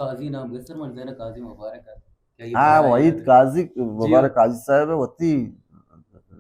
काजी नाम के सर मर ना काजी मुबारक है। क्या ये हाँ बड़ा है वही यार? काजी जियो मुबारक काजी साहब है वती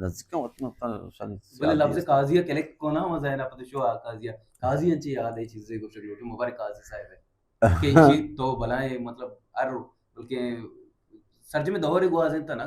नजदीक वतन शानी बोले याद लफ्ज़ है काज़िया केलेक को ना मज़ा है ना पता शो काज़िया काज़ियांची याद है चीज़ें को शगलो मुबारक काज़ी साहब है के इंची तो भलाए मतलब अर बल्कि सर्ज में दौरे गुआज़न था ना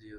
जियो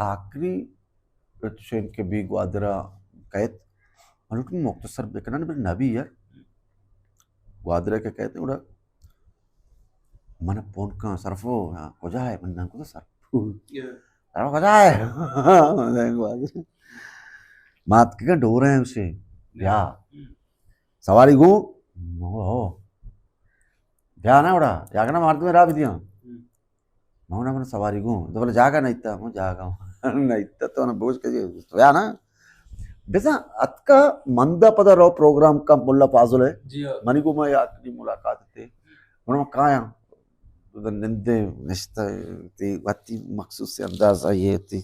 आखिरी ट्रेन के भी ग्वादरा कहत अनुट मुख्तसर बेकना ने नबी यार ग्वादरा के कहते उड़ा मन पोन का सरफो को जाए मन नाम को सरफो सरफो को जाए ग्वादरा मात के डोरे हैं उसे या सवारी गो ओ ध्यान है उड़ा जागना मारते में रात दिया मौना मन सवारी गो तो बोले जागा नहीं था मैं जागा नहीं था तो ना बोझ के तो या ना बेसा अतका मंदा पदा रो प्रोग्राम का मुल्ला फाजुल है जियो मनी को मैं आखिरी मुलाकात थे उन्होंने कहा तो निंदे निश्ता ती वाती मखसूस से अंदाज़ा ये थी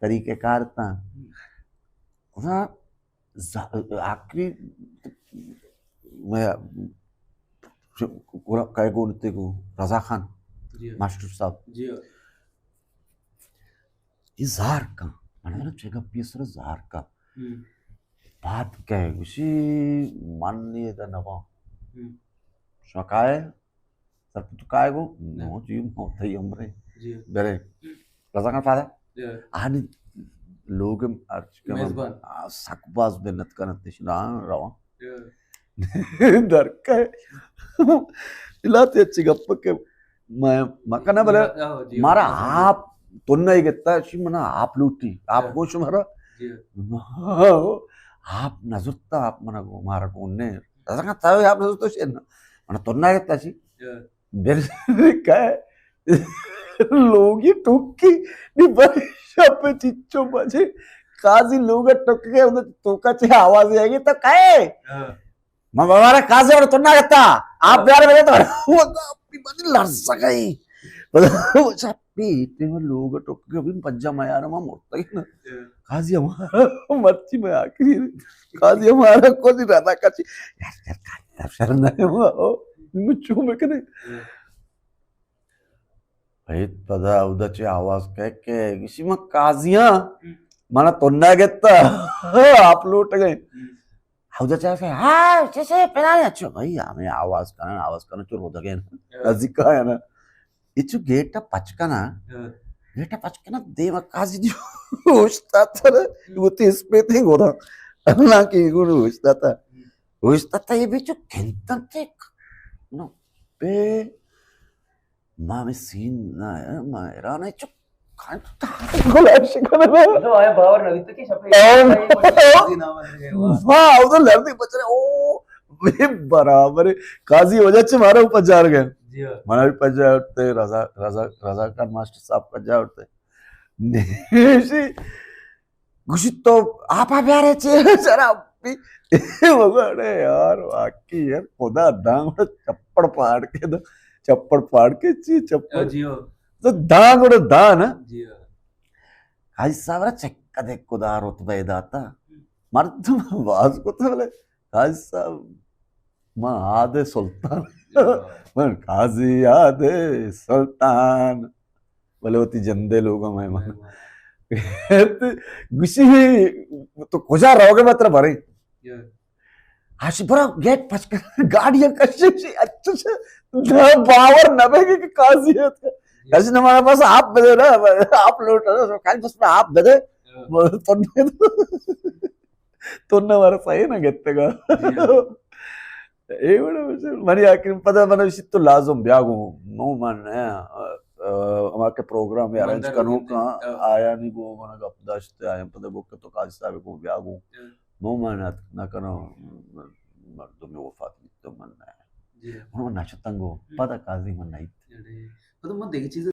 तरीके कार था उन्हें आखिरी मैं कहे को उनते को रज़ा खान जियो मास्टर साहब जियो जार का mana cega pisra zar ka बात क्या है उसी माननीय दा नवा शकाए सर तो काय गो नो जी मो थई हमरे जियो बेरे रजा का फादा जियो आनी लोग अर्च के मेज़बान सकबाज बेनत करत तिशना रवा जियो डर का इलाते चिगप्प के मैं मकना बले जियो मारा मेज़बान आप तुन्ना ही कहता है मना आप लूटी आप गोश मारा जियो आप नजुरता आप मना गो मारा कोने रजा तावे आप नजुरता शेन मना तुन्ना कहता शी बेरे काय लोगी टुक्की नी बरिशा पे चिच्चो बजे काजी लोग टुक्के उन्हें तोकाचे आवाज आएगी तो काय मैं बाबा काजी और तुन्ना कहता आप प्यार में तो वो अपनी बड़ी लड़सा गई वो चापी इतने में लोग टुक्के भी पंजा में यार मैं मोड़ता ही ना काजी हमारा मच्छी में आखिरी काजी हमारा को नहीं रहता काजी यार यार काजी शरण है वो मुझे में कने भाई पदा उदाचे आवाज कह के किसी में काजियां माना तुन्ना कहता आप लूट गए उदाचे ऐसे हाँ जैसे पहला अच्छा भाई हमें आवाज करना चुर होता गया नजदीक का है ना इचु गेटा पचकना देवा काजी जो उस्ता था वो तो इस पे थे गोदा अल्लाह की गुरु उस्ता था ये भी जो केंतन थे नो पे मामे सीन ना है मेरा ना जो खान तो गुलाश करना मतलब आया बावर नवी तक की शपथ वाह उधर लड़ने बच रहे ओ वे बराबर काजी हो जाए मारा ऊपर जा गए मना भी पंजा उठते रजा खान मास्टर साहब पंजा उठते नेशी गुशी तो आप प्यारे चे जरा अरे यार वाकई यार खुदा डांग चप्पड़ फाड़ के ची चप्पड़ जियो तो डांग और दान जियो काजी साहब चक्का देख खुदा रुतबे दाता मर्द वाज को तो बोले काजी साहब मां आदे सुल्तान मन काजी आदे सुल्तान बोले होती जंदे लोगों में मन गुशी तो खुजा रहोगे मतलब भरे आशी बड़ा गेट पचकर गाड़ियां कश्य से अच्छे से बावर नबे की काजियत है ऐसे हमारे पास आप बदे ना आप लौट रहे काल बस में आप बदे तो ना हमारा सही ना कहते का मरी आखिर पता मन तो लाजम ब्यागो नो मन हमारे प्रोग्राम में अरेंज करो का आया नहीं वो मन गपदाश्ते आया पता वो तो काज साहब को ब्यागो नो मन ना करो मर्दों में वफात तो मन है उन्होंने नचतंगो पता काजी मन नहीं तो मत देखी चीज